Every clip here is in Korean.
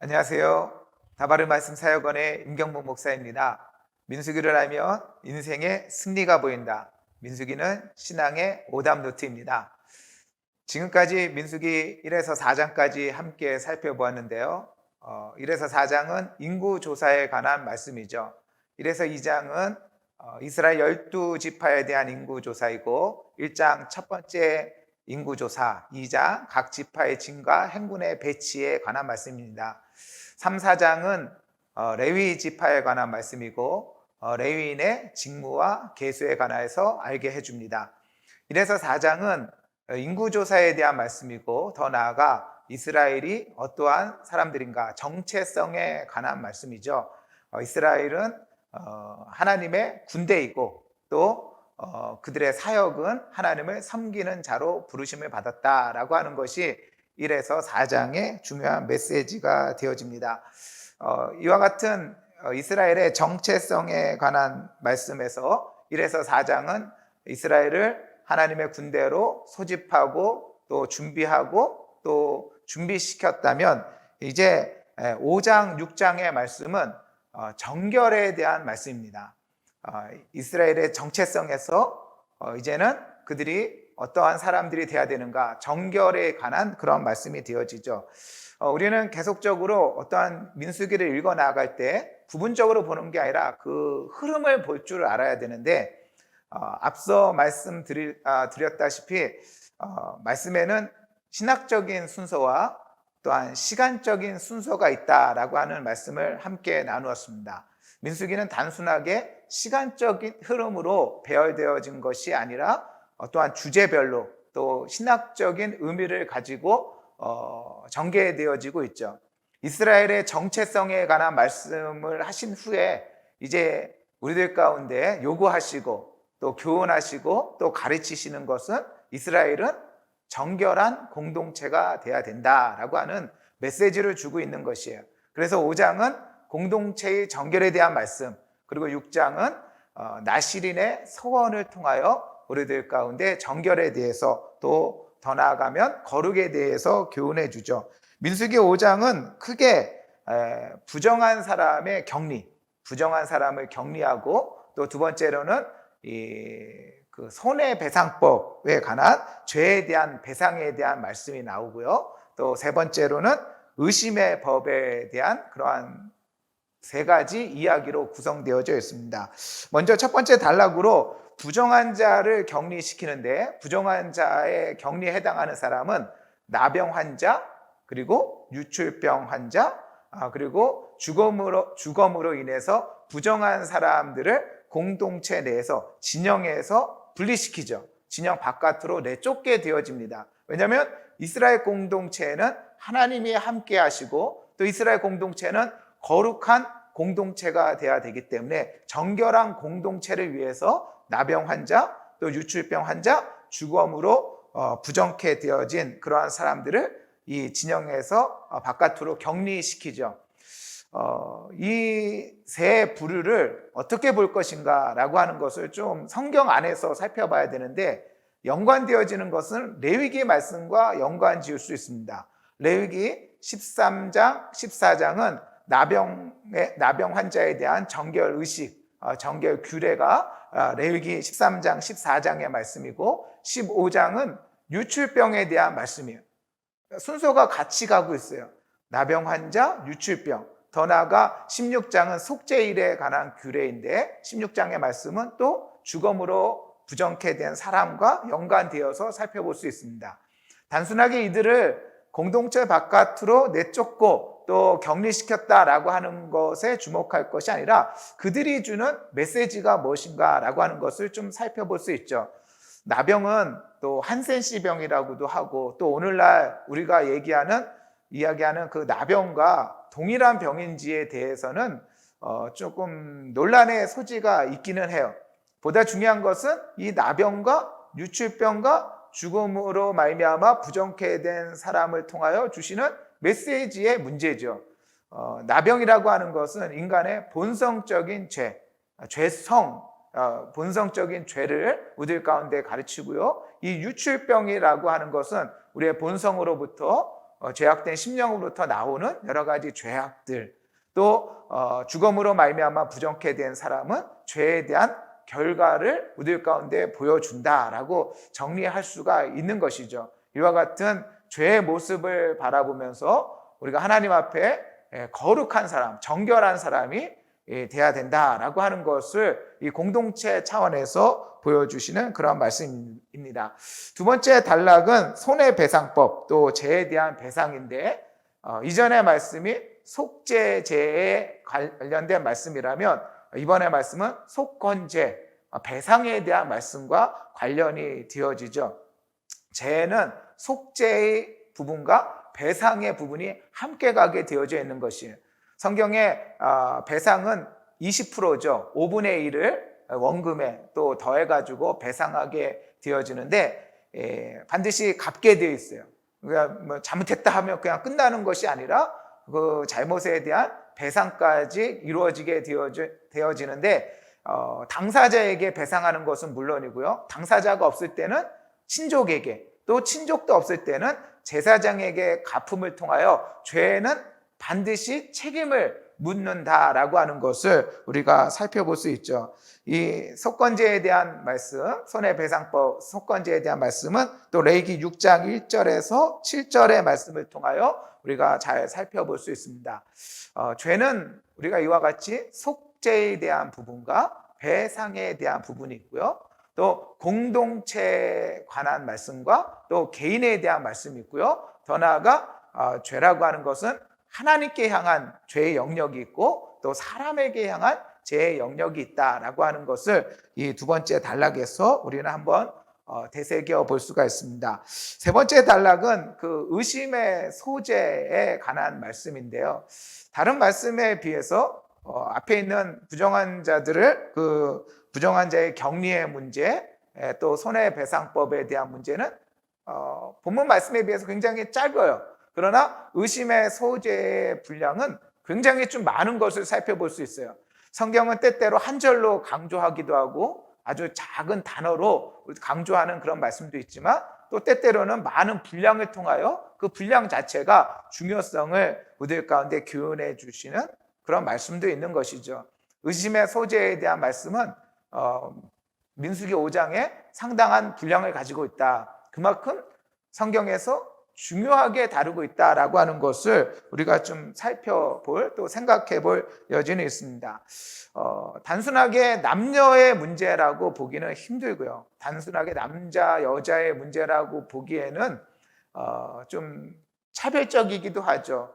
안녕하세요. 다바른 말씀 사역원의 임경복 목사입니다. 민수기를 알면 인생의 승리가 보인다. 민수기는 신앙의 오답 노트입니다. 지금까지 민수기 1에서 4장까지 함께 살펴보았는데요. 1에서 4장은 인구조사에 관한 말씀이죠. 1에서 2장은 이스라엘 12지파에 대한 인구조사이고 1장 첫 번째 인구조사, 2장 각 지파의 진과 행군의 배치에 관한 말씀입니다. 3, 4장은 레위 지파에 관한 말씀이고 레위인의 직무와 계수에 관하여서 알게 해줍니다. 1에서 4장은 인구조사에 대한 말씀이고 더 나아가 이스라엘이 어떠한 사람들인가 정체성에 관한 말씀이죠. 이스라엘은 하나님의 군대이고 또 그들의 사역은 하나님을 섬기는 자로 부르심을 받았다라고 하는 것이 1에서 4장의 중요한 메시지가 되어집니다. 이와 같은 이스라엘의 정체성에 관한 말씀에서 1에서 4장은 이스라엘을 하나님의 군대로 소집하고 또 준비하고 또 준비시켰다면 이제 5장, 6장의 말씀은 정결에 대한 말씀입니다. 이스라엘의 정체성에서 이제는 그들이 어떠한 사람들이 되어야 되는가 정결에 관한 그런 말씀이 되어지죠. 우리는 계속적으로 어떠한 민수기를 읽어 나갈 때 부분적으로 보는 게 아니라 그 흐름을 볼 줄 알아야 되는데 앞서 말씀드렸다시피 말씀에는 신학적인 순서와 또한 시간적인 순서가 있다라고 하는 말씀을 함께 나누었습니다. 민수기는 단순하게 시간적인 흐름으로 배열되어진 것이 아니라 또한 주제별로 또 신학적인 의미를 가지고 전개되어지고 있죠. 이스라엘의 정체성에 관한 말씀을 하신 후에 이제 우리들 가운데 요구하시고 또 교훈하시고 또 가르치시는 것은 이스라엘은 정결한 공동체가 돼야 된다라고 하는 메시지를 주고 있는 것이에요. 그래서 5장은 공동체의 정결에 대한 말씀, 그리고 6장은 나시린의 서원을 통하여 우리들 가운데 정결에 대해서 또 더 나아가면 거룩에 대해서 교훈해 주죠. 민수기 5장은 크게 부정한 사람의 격리, 부정한 사람을 격리하고 또 두 번째로는 그 손해배상법에 관한 죄에 대한 배상에 대한 말씀이 나오고요. 또 세 번째로는 의심의 법에 대한 그러한 세 가지 이야기로 구성되어져 있습니다. 먼저 첫 번째 단락으로 부정한 자를 격리시키는데 부정한 자의 격리에 해당하는 사람은 나병 환자, 그리고 유출병 환자, 그리고 주검으로 인해서 부정한 사람들을 공동체 내에서 진영에서 분리시키죠. 진영 바깥으로 내쫓게 되어집니다. 왜냐하면 이스라엘 공동체에는 하나님이 함께 하시고 또 이스라엘 공동체는 거룩한 공동체가 되어야 되기 때문에 정결한 공동체를 위해서 나병 환자, 또 유출병 환자, 주검으로 부정케 되어진 그러한 사람들을 이 진영에서 바깥으로 격리시키죠. 이 세 부류를 어떻게 볼 것인가 라고 하는 것을 좀 성경 안에서 살펴봐야 되는데 연관되어지는 것은 레위기 말씀과 연관 지을 수 있습니다. 레위기 13장, 14장은 나병 환자에 대한 정결 의식, 정결 규례가 레위기 13장, 14장의 말씀이고 15장은 유출병에 대한 말씀이에요. 순서가 같이 가고 있어요. 나병 환자, 유출병. 더 나아가 16장은 속죄일에 관한 규례인데 16장의 말씀은 또 주검으로 부정케 된 사람과 연관되어서 살펴볼 수 있습니다. 단순하게 이들을 공동체 바깥으로 내쫓고 또 격리시켰다라고 하는 것에 주목할 것이 아니라 그들이 주는 메시지가 무엇인가라고 하는 것을 좀 살펴볼 수 있죠. 나병은 또 한센시병이라고도 하고 또 오늘날 우리가 이야기하는 그 나병과 동일한 병인지에 대해서는 조금 논란의 소지가 있기는 해요. 보다 중요한 것은 이 나병과 유출병과 죽음으로 말미암아 부정케 된 사람을 통하여 주시는 메시지의 문제죠. 나병이라고 하는 것은 인간의 본성적인 죄성, 본성적인 죄를 우리들 가운데 가르치고요. 이 유출병이라고 하는 것은 우리의 본성으로부터 죄악된 심령으로부터 나오는 여러 가지 죄악들, 또 죽음으로 말미암아 부정케 된 사람은 죄에 대한 결과를 우리들 가운데 보여준다라고 정리할 수가 있는 것이죠. 이와 같은 죄의 모습을 바라보면서 우리가 하나님 앞에 거룩한 사람, 정결한 사람이 돼야 된다라고 하는 것을 이 공동체 차원에서 보여주시는 그런 말씀입니다. 두 번째 단락은 손해배상법, 또 죄에 대한 배상인데, 이전의 말씀이 속죄죄에 관련된 말씀이라면 이번의 말씀은 속건죄, 배상에 대한 말씀과 관련이 되어지죠. 죄는 속죄의 부분과 배상의 부분이 함께 가게 되어져 있는 것이에요. 성경에 배상은 20%죠. 5분의 1을 원금에 또 더해가지고 배상하게 되어지는데 반드시 갚게 되어 있어요. 그러니까 뭐 잘못했다 하면 그냥 끝나는 것이 아니라 그 잘못에 대한 배상까지 이루어지게 되어지는데 당사자에게 배상하는 것은 물론이고요. 당사자가 없을 때는 친족에게, 또 친족도 없을 때는 제사장에게 갚음을 통하여 죄는 반드시 책임을 묻는다라고 하는 것을 우리가 살펴볼 수 있죠. 이 속건죄에 대한 말씀, 손해배상법 속건죄에 대한 말씀은 또 레위기 6장 1절에서 7절의 말씀을 통하여 우리가 잘 살펴볼 수 있습니다. 죄는 우리가 이와 같이 속죄에 대한 부분과 배상에 대한 부분이 있고요. 또 공동체에 관한 말씀과 또 개인에 대한 말씀이 있고요. 더 나아가 죄라고 하는 것은 하나님께 향한 죄의 영역이 있고 또 사람에게 향한 죄의 영역이 있다라고 하는 것을 이 두 번째 단락에서 우리는 한번 되새겨 볼 수가 있습니다. 세 번째 단락은 그 의심의 소재에 관한 말씀인데요. 다른 말씀에 비해서 앞에 있는 부정한 자들을 그 부정한 자의 격리의 문제, 또 손해배상법에 대한 문제는 본문 말씀에 비해서 굉장히 짧아요. 그러나 의심의 소재의 분량은 굉장히 좀 많은 것을 살펴볼 수 있어요. 성경은 때때로 한 절로 강조하기도 하고 아주 작은 단어로 강조하는 그런 말씀도 있지만 또 때때로는 많은 분량을 통하여 그 분량 자체가 중요성을 우리들 가운데 교훈해 주시는 그런 말씀도 있는 것이죠. 의심의 소재에 대한 말씀은 민수기 5장에 상당한 분량을 가지고 있다. 그만큼 성경에서 중요하게 다루고 있다라고 하는 것을 우리가 좀 살펴볼, 또 생각해 볼 여지는 있습니다. 단순하게 남녀의 문제라고 보기는 힘들고요. 단순하게 남자, 여자의 문제라고 보기에는 좀 차별적이기도 하죠.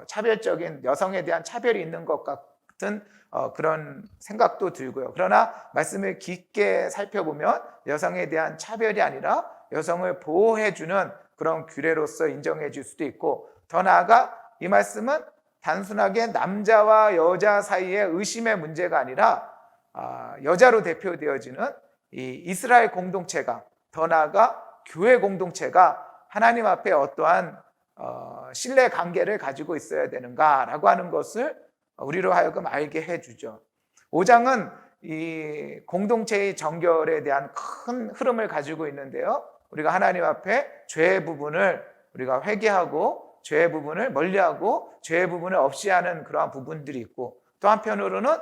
차별적인 여성에 대한 차별이 있는 것 같은 그런 생각도 들고요. 그러나 말씀을 깊게 살펴보면 여성에 대한 차별이 아니라 여성을 보호해주는 그런 규례로서 인정해 줄 수도 있고, 더 나아가 이 말씀은 단순하게 남자와 여자 사이의 의심의 문제가 아니라 여자로 대표되어지는 이 이스라엘 공동체가, 더 나아가 교회 공동체가 하나님 앞에 어떠한 신뢰 관계를 가지고 있어야 되는가라고 하는 것을 우리로 하여금 알게 해주죠. 5장은 이 공동체의 정결에 대한 큰 흐름을 가지고 있는데요. 우리가 하나님 앞에 죄의 부분을 우리가 회개하고 죄의 부분을 멀리하고 죄의 부분을 없이 하는 그러한 부분들이 있고, 또 한편으로는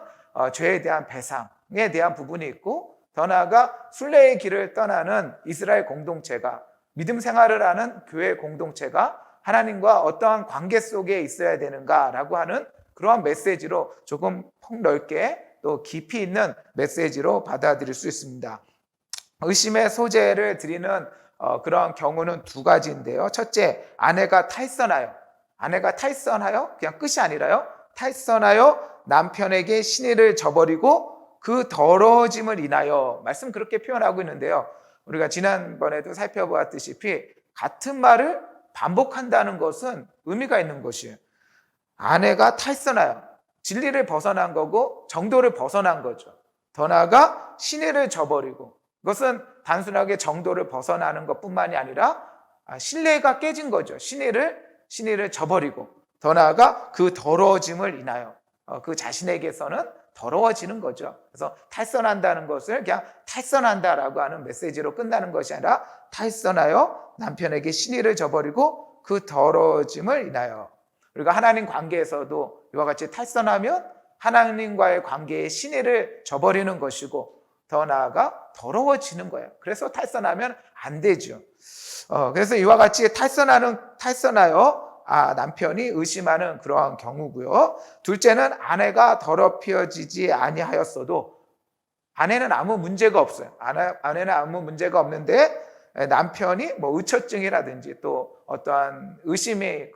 죄에 대한 배상에 대한 부분이 있고, 더 나아가 순례의 길을 떠나는 이스라엘 공동체가, 믿음 생활을 하는 교회 공동체가 하나님과 어떠한 관계 속에 있어야 되는가라고 하는 그러한 메시지로 조금 폭넓게 또 깊이 있는 메시지로 받아들일 수 있습니다. 의심의 소재를 드리는 그런 경우는 두 가지인데요. 첫째, 아내가 탈선하여, 그냥 끝이 아니라요, 탈선하여 남편에게 신의를 저버리고 그 더러워짐을 인하여, 말씀 그렇게 표현하고 있는데요. 우리가 지난번에도 살펴보았다시피 같은 말을 반복한다는 것은 의미가 있는 것이에요. 아내가 탈선하여, 진리를 벗어난 거고 정도를 벗어난 거죠. 더 나아가 신의를 저버리고, 그것은 단순하게 정도를 벗어나는 것뿐만이 아니라 신뢰가 깨진 거죠. 신의를 저버리고, 더 나아가 그 더러워짐을 인하여 그 자신에게서는 더러워지는 거죠. 그래서 탈선한다는 것을 그냥 탈선한다라고 하는 메시지로 끝나는 것이 아니라 탈선하여 남편에게 신의를 저버리고 그 더러워짐을 인하여. 우리가 하나님 관계에서도 이와 같이 탈선하면 하나님과의 관계의 신의를 저버리는 것이고 더 나아가 더러워지는 거예요. 그래서 탈선하면 안 되죠. 그래서 이와 같이 탈선하여 남편이 의심하는 그러한 경우고요. 둘째는 아내가 더럽혀지지 아니하였어도 아내는 아무 문제가 없어요. 아내는 아무 문제가 없는데 남편이 뭐 의처증이라든지 또 어떠한 의심이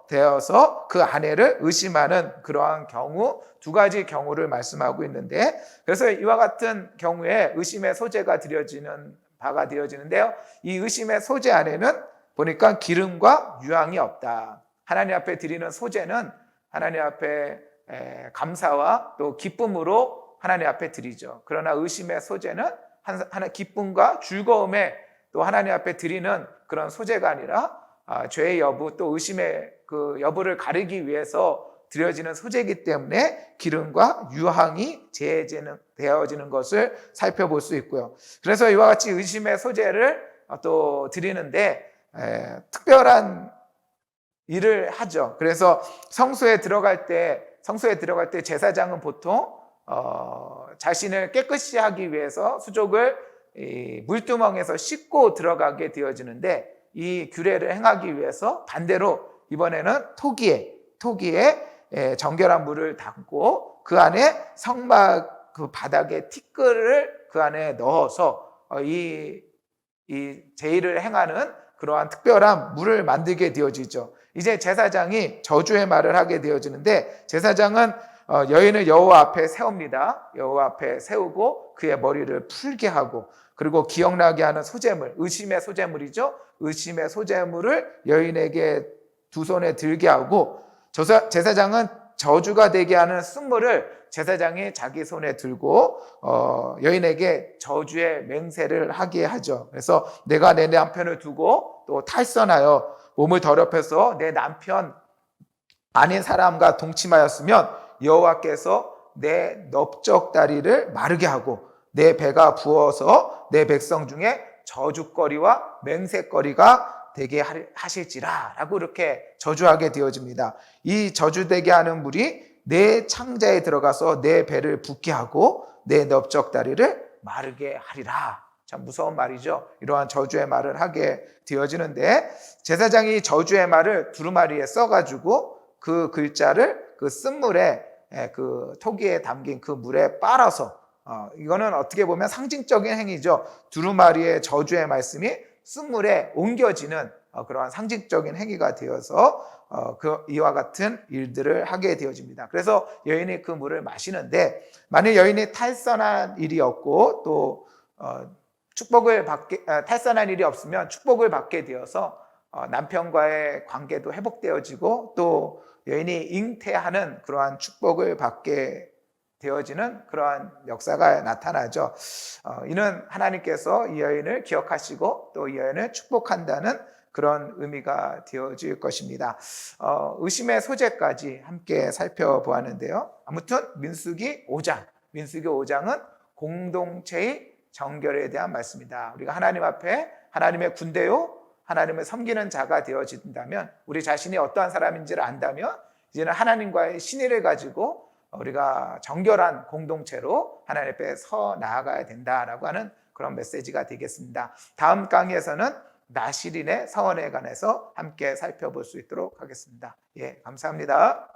되어서 그 아내를 의심하는 그러한 경우, 두 가지 경우를 말씀하고 있는데, 그래서 이와 같은 경우에 의심의 소재가 되어지는데요. 이 의심의 소재 안에는 보니까 기름과 유황이 없다. 하나님 앞에 드리는 소재는 하나님 앞에 감사와 또 기쁨으로 하나님 앞에 드리죠. 그러나 의심의 소재는 기쁨과 즐거움에 또 하나님 앞에 드리는 그런 소재가 아니라 죄의 여부 또 의심의 그 여부를 가리기 위해서 드려지는 소재이기 때문에 기름과 유황이 제해되어지는 것을 살펴볼 수 있고요. 그래서 이와 같이 의심의 소재를 또 드리는데 특별한 일을 하죠. 그래서 성소에 들어갈 때 제사장은 보통 자신을 깨끗이 하기 위해서 수족을 물두멍에서 씻고 들어가게 되어지는데, 이 규례를 행하기 위해서 반대로 이번에는 토기에 정결한 물을 담고 그 안에 성막 그 바닥에 티끌을 그 안에 넣어서 이 제의를 행하는 그러한 특별한 물을 만들게 되어지죠. 이제 제사장이 저주의 말을 하게 되어지는데, 제사장은 여인을 여호와 앞에 세웁니다. 여호와 앞에 세우고 그의 머리를 풀게 하고, 그리고 기억나게 하는 소재물, 의심의 소재물이죠. 의심의 소재물을 여인에게 두 손에 들게 하고, 제사장은 저주가 되게 하는 쓴물을 제사장이 자기 손에 들고 여인에게 저주의 맹세를 하게 하죠. 그래서 내가 내 남편을 두고 또 탈선하여 몸을 더럽혀서 내 남편 아닌 사람과 동침하였으면 여호와께서 내 넓적다리를 마르게 하고 내 배가 부어서 내 백성 중에 저주거리와 맹세거리가 되게 하실지라 라고 이렇게 저주하게 되어집니다. 이 저주되게 하는 물이 내 창자에 들어가서 내 배를 붓게 하고 내 넓적다리를 마르게 하리라. 참 무서운 말이죠. 이러한 저주의 말을 하게 되어지는데, 제사장이 저주의 말을 두루마리에 써가지고 그 글자를 그 쓴물에 그 토기에 담긴 그 물에 빨아서 이거는 어떻게 보면 상징적인 행위죠. 두루마리의 저주의 말씀이 쓴물에 옮겨지는 그러한 상징적인 행위가 되어서 이와 같은 일들을 하게 되어집니다. 그래서 여인이 그 물을 마시는데, 만일 여인이 탈선한 일이 없고 또 탈선한 일이 없으면 축복을 받게 되어서 남편과의 관계도 회복되어지고 또 여인이 잉태하는 그러한 축복을 받게 되어지는 그러한 역사가 나타나죠. 이는 하나님께서 이 여인을 기억하시고 또 이 여인을 축복한다는 그런 의미가 되어질 것입니다. 의심의 소재까지 함께 살펴보았는데요. 아무튼 민수기 5장은 공동체의 정결에 대한 말씀이다. 우리가 하나님 앞에 하나님의 군대요, 하나님을 섬기는 자가 되어진다면, 우리 자신이 어떠한 사람인지를 안다면 이제는 하나님과의 신의를 가지고 우리가 정결한 공동체로 하나님 앞에 서 나아가야 된다라고 하는 그런 메시지가 되겠습니다. 다음 강의에서는 나실인의 서원에 관해서 함께 살펴볼 수 있도록 하겠습니다. 감사합니다.